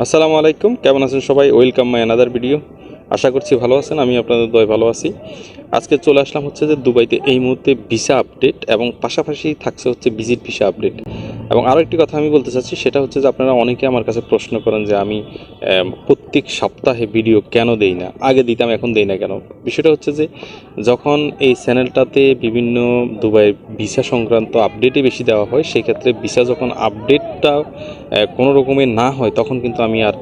আসসালামু আলাইকুম, কেমন আছেন সবাই? Welcome my another video. আশা করছি ভালো আছেন, আমি আপনাদের দয় ভালো আছি। আজকে চলে আসলাম হচ্ছে যে দুবাইতে এই মুহূর্তে ভিসা আপডেট এবং পাশাপাশি থাকছে হচ্ছে ভিজিট ভিসা আপডেট। এবং আরও একটি কথা আমি বলতে চাচ্ছি, সেটা হচ্ছে যে আপনারা অনেকে আমার কাছে প্রশ্ন করেন যে আমি প্রত্যেক সপ্তাহে ভিডিও কেন দেই না, আগে দিতাম এখন দেই না কেন। বিষয়টা হচ্ছে যে যখন এই চ্যানেলটাতে বিভিন্ন দুবাইয়ের ভিসা সংক্রান্ত আপডেটই বেশি দেওয়া হয়, সেক্ষেত্রে ভিসা যখন আপডেটটা কোনো রকমের না হয় তখন কিন্তু আমি আর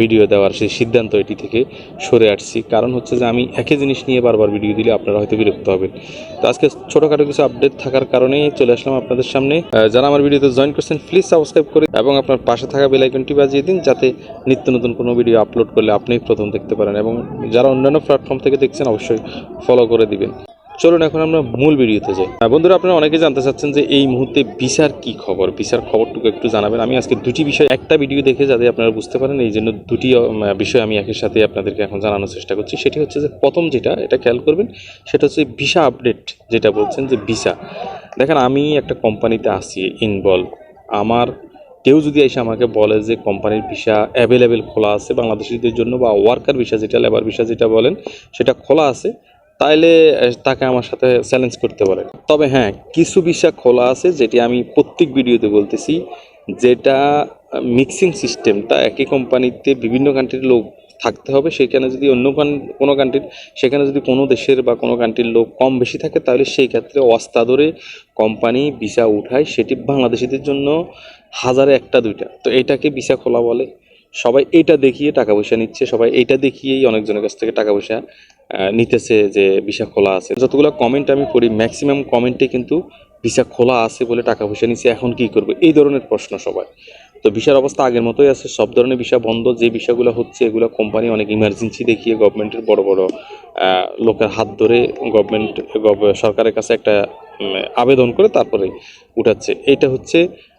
ভিডিও দেওয়ার সেই সিদ্ধান্ত এটি থেকে সরে আসছি। কারণ হচ্ছে যে আমি একই জিনিস নিয়ে বারবার ভিডিও দিলে আপনারা হয়তো বিরক্ত হবেন। তো আজকে ছোটোখাটো কিছু আপডেট থাকার কারণেই চলে আসলাম আপনাদের সামনে। যারা আমার ভিডিওতে জয়েন করছেন প্লিজ সাবস্ক্রাইব করে এবং আপনার পাশে থাকা বেল আইকনটি বাজিয়ে দিন, যাতে নিত্য নতুন কোনো ভিডিও আপলোড করলে আপনিই প্রথম দেখতে পারেন। এবং যারা অন্যান্য প্ল্যাটফর্ম থেকে দেখছেন অবশ্যই ফলো করে দিবেন। চলুন এখন আমরা মূল ভিডিওতে যাই। বন্ধুরা, আপনারা অনেকে জানতে চাচ্ছেন যে এই মুহূর্তে ভিসার কি খবর, ভিসার খবরটুকু একটু জানাবেন। আমি আজকে দুটি বিষয় একটা ভিডিও দেখে যাতে আপনারা বুঝতে পারেন, এই জন্য দুটি বিষয় আমি একের সাথে আপনাদেরকে এখন জানানোর চেষ্টা করছি। সেটি হচ্ছে যে প্রথম যেটা, এটা খেয়াল করবেন, সেটা হচ্ছে ভিসা আপডেট। যেটা বলছেন যে ভিসা, দেখেন আমি একটা কোম্পানিতে আসি ইনভলভ, আমার কেউ যদি এসে আমাকে বলে যে কোম্পানির ভিসা অ্যাভেলেবেল খোলা আছে বাংলাদেশিদের জন্য, বা ওয়ার্কার ভিসা যেটা, লেবার ভিসা যেটা বলেন, সেটা খোলা আছে, তাইলে তাকে আমার সাথে চ্যালেঞ্জ করতে পারে। তবে হ্যাঁ, কিছু ভিসা খোলা আছে, যেটি আমি প্রত্যেক ভিডিওতে বলতেছি, যেটা মিক্সিং সিস্টেমটা একই কোম্পানিতে বিভিন্ন কান্ট্রির লোক থাকতে হবে। সেখানে যদি অন্য কোনো কান্ট্রির, সেখানে যদি কোনো দেশের বা কোনো কান্ট্রির লোক কম বেশি থাকে, তাহলে সেই ক্ষেত্রে ওয়াস্তা ধরে কোম্পানি ভিসা উঠায়, সেটি বাংলাদেশিদের জন্য হাজারে একটা দুইটা। তো এটাকে ভিসা খোলা বলে। সবাই এটা দেখিয়ে টাকা পয়সা নিচ্ছে, সবাই এটা দেখিয়েই অনেকজনের কাছ থেকে টাকা পয়সা নিতেছে যে ভিসা খোলা আছে। যতগুলো কমেন্ট আমি পড়ি, ম্যাক্সিমাম কমেন্টে কিন্তু ভিসা খোলা আছে বলে টাকা পয়সা নিচ্ছে, এখন কি করবে, এই ধরনের প্রশ্ন সবাই। তো ভিসার অবস্থা আগের মতোই আছে, সব ধরনের ভিসা বন্ধ। যে ভিসাগুলো হচ্ছে এগুলো কোম্পানি অনেক ইমার্জেন্সি দেখিয়ে গভর্নমেন্টের বড় বড় লোকের হাত ধরে সরকারের কাছে একটা আবেদন করে তারপরে উঠাচ্ছে। এটা হচ্ছে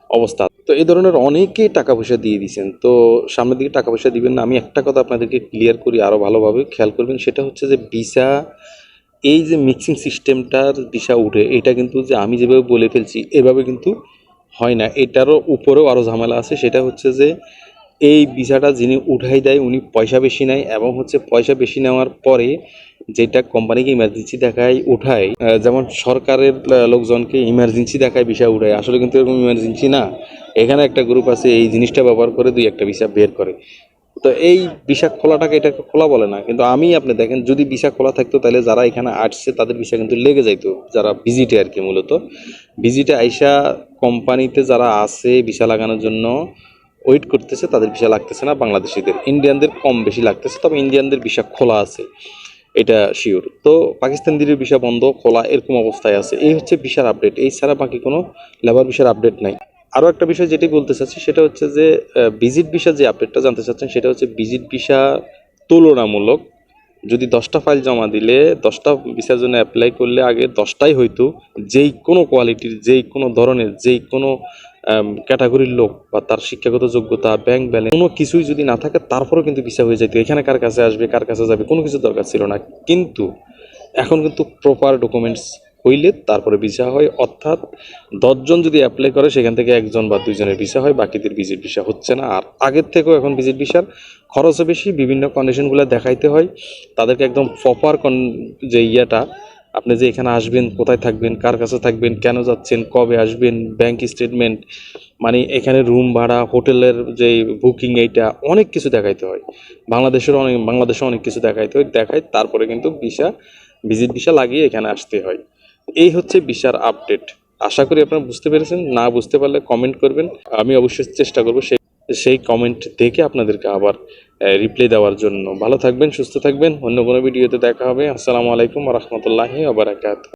অবস্থা। তো এই ধরনের অনেকেই টাকা পয়সা দিয়ে দিয়েছেন। তো সামনের দিকে টাকা পয়সা দিবেন না। আমি একটা কথা আপনাদেরকে ক্লিয়ার করি, আরও ভালোভাবে খেয়াল করবেন, সেটা হচ্ছে যে ভিসা, এই যে মিক্সিং সিস্টেমটার ভিসা উঠে, এটা কিন্তু যে আমি যেভাবে বলে ফেলছি এভাবে কিন্তু হয় না, এটারও উপরেও আরও ঝামেলা আছে। সেটা হচ্ছে যে এই ভিসাটা যিনি উঠাই দেয় উনি পয়সা বেশি নেয়, এবং হচ্ছে পয়সা বেশি নেওয়ার পরে যেটা কোম্পানিকে ইমার্জেন্সি দেখায় উঠায়, যেমন সরকারের লোকজনকে ইমার্জেন্সি দেখায় ভিসা উঠায়, আসলে কিন্তু এরকম ইমার্জেন্সি না। এখানে একটা গ্রুপ আছে এই জিনিসটা ব্যবহার করে দুই একটা ভিসা বের করে। তো এই ভিসা খোলাটাকে এটাকে খোলা বলে না। কিন্তু আমি, আপনি দেখেন, যদি ভিসা খোলা থাকতো তাহলে যারা এখানে আসছে তাদের ভিসা কিন্তু লেগে যাইতো, যারা ভিজিটে আর কি, মূলত ভিজিটে আইসা কোম্পানিতে যারা আছে ভিসা লাগানোর জন্য ওয়েট করতেছে, তাদের ভিসা লাগতেছে না। বাংলাদেশিদের, ইন্ডিয়ানদের কম বেশি লাগতেছে, তবে ইন্ডিয়ানদের ভিসা খোলা আছে, এটা শিওর। তো পাকিস্তানিদের ভিসা বন্ধ, খোলা, এরকম অবস্থায় আছে। এই হচ্ছে ভিসার আপডেট, এই ছাড়া বাকি কোনো লেবার ভিসার আপডেট নাই। আরও একটা বিষয় যেটি বলতে চাচ্ছি, সেটা হচ্ছে যে ভিজিট ভিসা যে আপডেটটা জানতে চাচ্ছেন, সেটা হচ্ছে ভিজিট ভিসা তুলনামূলক, যদি 10টা ফাইল জমা দিলে, 10টা ভিসার জন্য অ্যাপ্লাই করলে আগে 10টাই হয়তো, যেই কোনো কোয়ালিটির, যেই কোনো ধরনের, যেই কোনো ক্যাটাগরির লোক, বা তার শিক্ষাগত যোগ্যতা, ব্যাংক ব্যালেন্স, কোনো কিছুই যদি না থাকে, তারপরেও কিন্তু ভিসা হয়ে যেত। এখানে কার কাছে আসবে, কার কাছে যাবে, কোনো কিছু দরকার ছিল না। কিন্তু এখন কিন্তু প্রপার ডকুমেন্টস হইলে তারপরে ভিসা হয়। অর্থাৎ 10জন যদি অ্যাপ্লাই করে, সেখান থেকে 1জন বা 2জনের ভিসা হয়, বাকিদের ভিজিট ভিসা হচ্ছে না। আর আগের থেকেও এখন ভিজিট ভিসার খরচও বেশি, বিভিন্ন কন্ডিশনগুলো দেখাইতে হয় তাদেরকে, একদম প্রপার যে ইয়েটা, আপনি যে এখানে আসবেন, কোথায় থাকবেন, কার কাছে থাকবেন, কেন যাচ্ছেন, কবে আসবেন, ব্যাংক স্টেটমেন্ট, মানে এখানে রুম ভাড়া, হোটেলের যে বুকিং, এইটা অনেক কিছু দেখাইতে হয়। বাংলাদেশে অনেক কিছু দেখাইতে হয়, দেখায় তারপরে কিন্তু ভিজিট ভিসা লাগিয়ে এখানে আসতে হয়। এই হচ্ছে ভিসার আপডেট। আশা করি আপনারা বুঝতে পেরেছেন। না বুঝতে পারলে কমেন্ট করবেন, আমি অবশ্যই চেষ্টা করব সেই কমেন্ট দেখে আপনাদেরকে আবার রিপ্লাই দেওয়ার জন্য। ভালো থাকবেন, সুস্থ থাকবেন, অন্য কোনো ভিডিওতে দেখা হবে। আসসালামু আলাইকুম ওয়া রাহমাতুল্লাহি ওয়া বারাকাতুহু।